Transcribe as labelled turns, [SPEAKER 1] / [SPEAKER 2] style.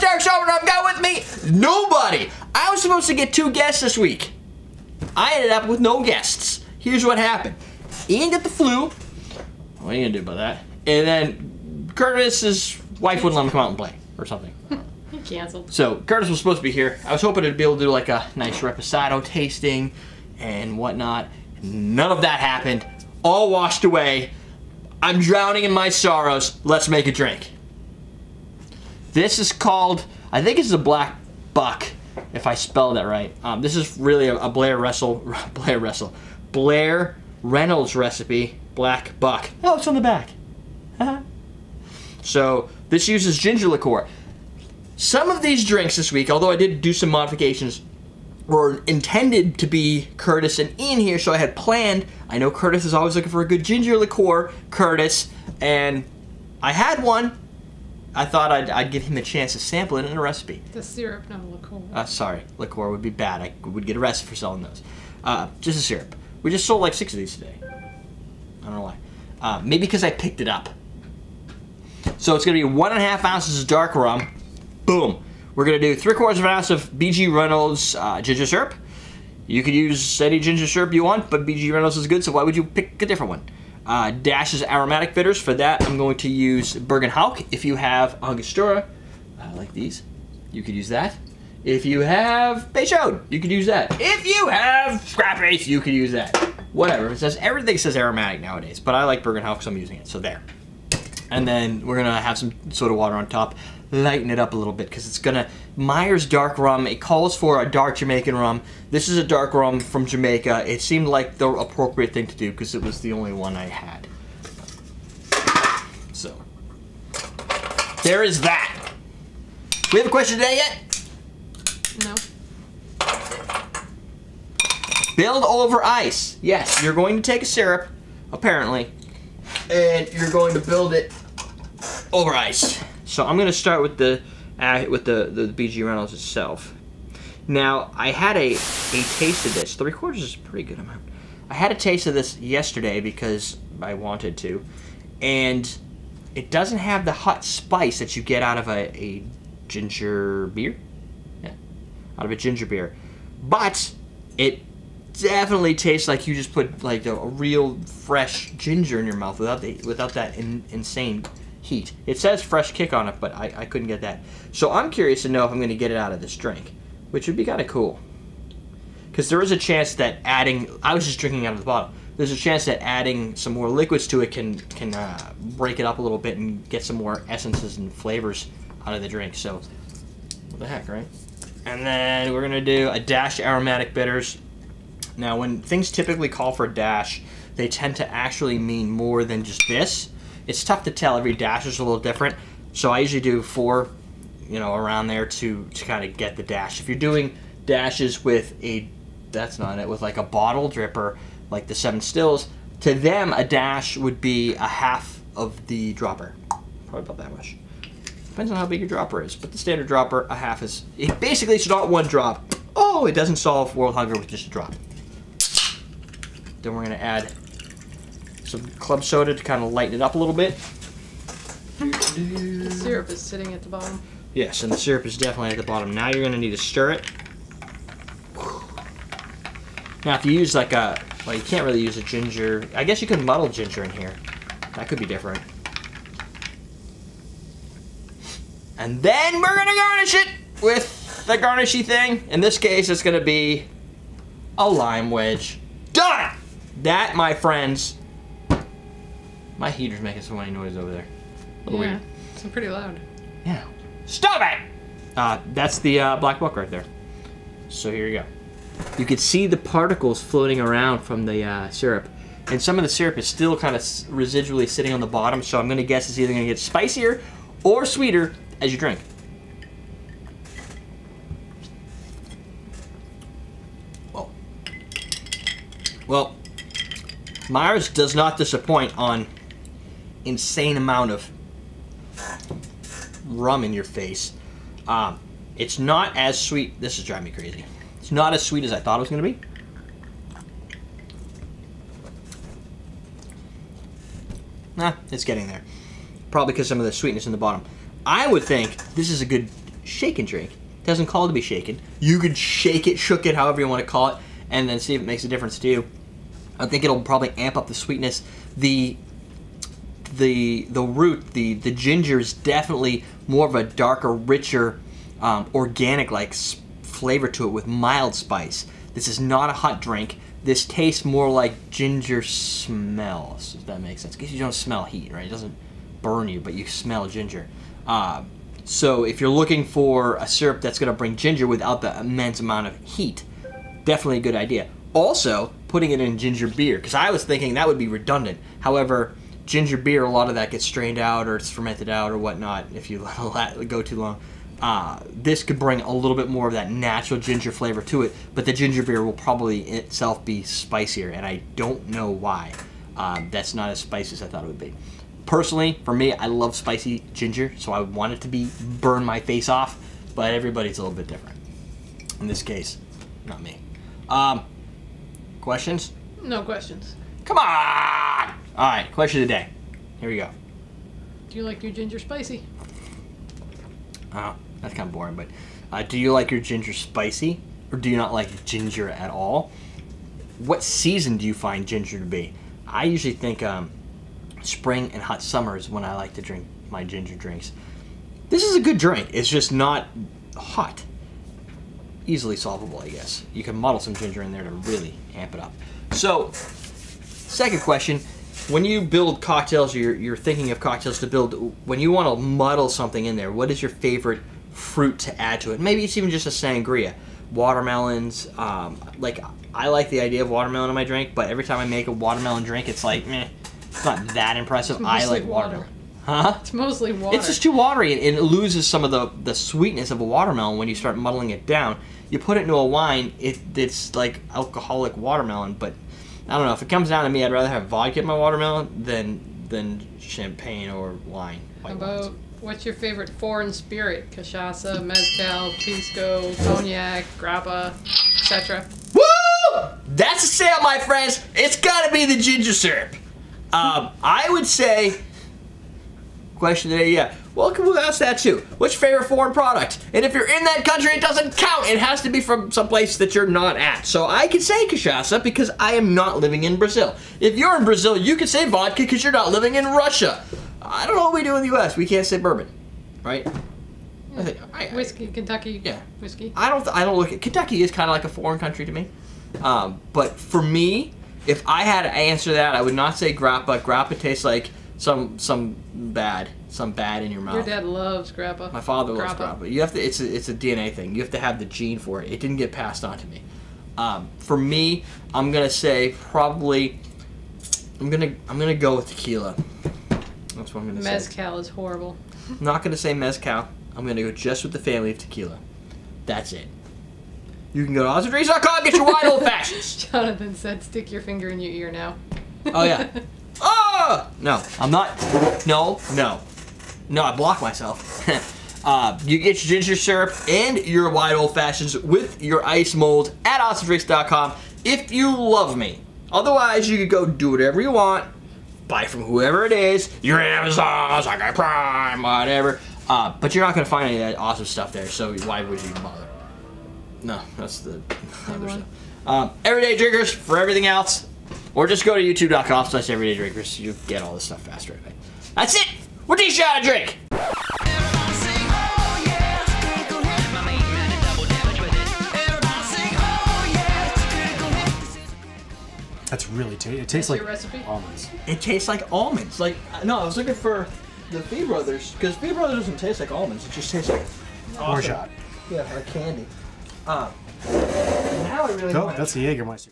[SPEAKER 1] Derrick Schommer. I've got with me nobody. I was supposed to get 2 guests this week. I ended up with no guests. Here's what happened. Ian got the flu. What are you gonna do about that? And then Curtis's wife wouldn't let him come out and play or something.
[SPEAKER 2] He canceled.
[SPEAKER 1] So Curtis was supposed to be here. I was hoping to be able to do like a nice reposado tasting and whatnot. None of that happened. All washed away. I'm drowning in my sorrows. Let's make a drink. This is called, I think it's a Blackbuck, if I spelled that right. This is really a Blair Reynolds recipe. Blackbuck. Oh, it's on the back. So this uses ginger liqueur. Some of these drinks this week, although I did do some modifications, were intended to be Curtis and Ian here, so I had planned. I know Curtis is always looking for a good ginger liqueur, Curtis, and I had one. I thought I'd give him a chance to sample it in a recipe.
[SPEAKER 2] The syrup, not liqueur.
[SPEAKER 1] Sorry, liqueur would be bad. I would get arrested for selling those. Just a syrup. We just sold like 6 of these today. I don't know why. Maybe because I picked it up. So it's going to be 1.5 ounces of dark rum. Boom. We're going to do 3/4 of an ounce of BG Reynolds ginger syrup. You could use any ginger syrup you want, but BG Reynolds is good, so why would you pick a different one? Dash's aromatic bitters. For that, I'm going to use Bergenhoek. If you have Angostura, like these, you could use that. If you have Peychaud, you could use that. If you have Scrappace, you could use that. Whatever. It says, everything says aromatic nowadays, but I like Bergenhoek, so I'm using it. So there. And then we're gonna have some soda water on top, lighten it up a little bit, because it's gonna, Myers dark rum, it calls for a dark Jamaican rum. This is a dark rum from Jamaica. It seemed like the appropriate thing to do because it was the only one I had. So, there is that. We have a question today yet?
[SPEAKER 2] No.
[SPEAKER 1] Build over ice. Yes, you're going to take a syrup, apparently, and you're going to build it over ice. So I'm going to start with the BG Reynolds itself. Now, I had a taste of this. 3/4 is a pretty good amount. I had a taste of this yesterday because I wanted to, and it doesn't have the hot spice that you get out of a ginger beer. Yeah, out of a ginger beer. But it definitely tastes like you just put like a real fresh ginger in your mouth without that insane heat. It says fresh kick on it, but I couldn't get that. So I'm curious to know if I'm going to get it out of this drink, which would be kind of cool. Because there is a chance that adding, I was just drinking out of the bottle, there's a chance that adding some more liquids to it can break it up a little bit and get some more essences and flavors out of the drink. So, what the heck, right? And then we're going to do a dash aromatic bitters. Now, when things typically call for a dash, they tend to actually mean more than just this. It's tough to tell. Every dash is a little different. So I usually do 4, around there to kind of get the dash. If you're doing dashes with with like a bottle dripper, like the 7 Stills, to them a dash would be a half of the dropper. Probably about that much. Depends on how big your dropper is. But the standard dropper, a half is, basically it's not 1 drop. Oh, it doesn't solve world hunger with just a drop. Then we're going to add some club soda to kind of lighten it up a little bit.
[SPEAKER 2] The syrup is sitting at the bottom.
[SPEAKER 1] Yes, and the syrup is definitely at the bottom. Now you're going to need to stir it. Now if you use like well, you can't really use a ginger. I guess you could muddle ginger in here. That could be different. And then we're going to garnish it with the garnishy thing. In this case, it's going to be a lime wedge. Done! That, my friends, my heater's making some funny noise over there. A little weird.
[SPEAKER 2] It's pretty loud.
[SPEAKER 1] Yeah. Stop it! That's the Blackbuck right there. So here you go. You can see the particles floating around from the syrup. And some of the syrup is still kind of residually sitting on the bottom, so I'm going to guess it's either going to get spicier or sweeter as you drink. Well, Myers does not disappoint on insane amount of rum in your face. It's not as sweet. This is driving me crazy. It's not as sweet as I thought it was going to be. Nah, it's getting there. Probably because some of the sweetness in the bottom. I would think this is a good shaken drink. It doesn't call to be shaken. You could shake it, shook it, however you want to call it, and then see if it makes a difference to you. I think it'll probably amp up the sweetness. The root, the ginger is definitely more of a darker, richer, organic-like flavor to it with mild spice. This is not a hot drink. This tastes more like ginger smells, if that makes sense. Because you don't smell heat, right? It doesn't burn you, but you smell ginger. So if you're looking for a syrup that's going to bring ginger without the immense amount of heat, definitely a good idea. Also, putting it in ginger beer, because I was thinking that would be redundant. However, ginger beer, a lot of that gets strained out or it's fermented out or whatnot if you let it go too long. This could bring a little bit more of that natural ginger flavor to it, but the ginger beer will probably itself be spicier, and I don't know why. That's not as spicy as I thought it would be. Personally, for me, I love spicy ginger, so I would want it to burn my face off, but everybody's a little bit different. In this case, not me. Questions?
[SPEAKER 2] No questions.
[SPEAKER 1] Come on! Alright, question of the day. Here we go.
[SPEAKER 2] Do you like your ginger spicy?
[SPEAKER 1] Oh, that's kind of boring, but do you like your ginger spicy, or do you not like ginger at all? What season do you find ginger to be? I usually think spring and hot summer is when I like to drink my ginger drinks. This is a good drink. It's just not hot. Easily solvable, I guess. You can muddle some ginger in there to really amp it up. So, second question. When you build cocktails, or you're thinking of cocktails to build, when you want to muddle something in there, what is your favorite fruit to add to it? Maybe it's even just a sangria. Watermelons, like, I like the idea of watermelon in my drink, but every time I make a watermelon drink, it's like, meh, it's not that impressive. I like watermelon. Huh?
[SPEAKER 2] It's mostly water.
[SPEAKER 1] It's just too watery, and it loses some of the sweetness of a watermelon when you start muddling it down. You put it into a wine, it's like alcoholic watermelon, but I don't know. If it comes down to me, I'd rather have vodka in my watermelon than champagne or wine.
[SPEAKER 2] How about, what's your favorite foreign spirit? Cachaça, mezcal, pisco, cognac, grappa, etc.
[SPEAKER 1] Woo! That's a sale, my friends. It's got to be the ginger syrup. I would say... Question today, yeah. Well, we'll ask that too. What's your favorite foreign product? And if you're in that country, it doesn't count. It has to be from some place that you're not at. So I can say cachaça because I am not living in Brazil. If you're in Brazil, you can say vodka because you're not living in Russia. I don't know what we do in the U.S. We can't say bourbon, right?
[SPEAKER 2] Yeah. Whiskey, Kentucky.
[SPEAKER 1] Yeah.
[SPEAKER 2] Whiskey.
[SPEAKER 1] I don't look at Kentucky is kind of like a foreign country to me. But for me, if I had to answer that, I would not say grappa. Grappa tastes like some bad in your mouth.
[SPEAKER 2] Your dad loves grappa.
[SPEAKER 1] My father loves grappa. You have to. It's a DNA thing. You have to have the gene for it. It didn't get passed on to me. For me, I'm gonna say probably. I'm gonna go with tequila. That's what I'm gonna say.
[SPEAKER 2] Mezcal is horrible.
[SPEAKER 1] I'm not gonna say mezcal. I'm gonna go just with the family of tequila. That's it. You can go to AwesomeDrinks.com, get your wine old fashions.
[SPEAKER 2] Jonathan said, "Stick your finger in your ear now."
[SPEAKER 1] Oh yeah. Oh! No, I'm not. No, I block myself. You get your ginger syrup and your white old fashions with your ice mold at AwesomeDrinks.com if you love me. Otherwise, you could go do whatever you want. Buy from whoever it is. Your Amazon, Sakai Prime, whatever. But you're not going to find any of that awesome stuff there, so why would you even bother? No, that's the other stuff. Everyday drinkers for everything else. Or just go to youtube.com/everydaydrinkers. You get all this stuff faster. That's it! We're teaching you how to drink!
[SPEAKER 3] That's really tasty. It tastes like almonds.
[SPEAKER 1] It tastes like almonds. Like, no, I was looking for the Fee Brothers, because Fee Brothers doesn't taste like almonds. It just tastes like...
[SPEAKER 3] Horchata.
[SPEAKER 1] Yeah, like candy. Now I really
[SPEAKER 3] that's the Jägermeister.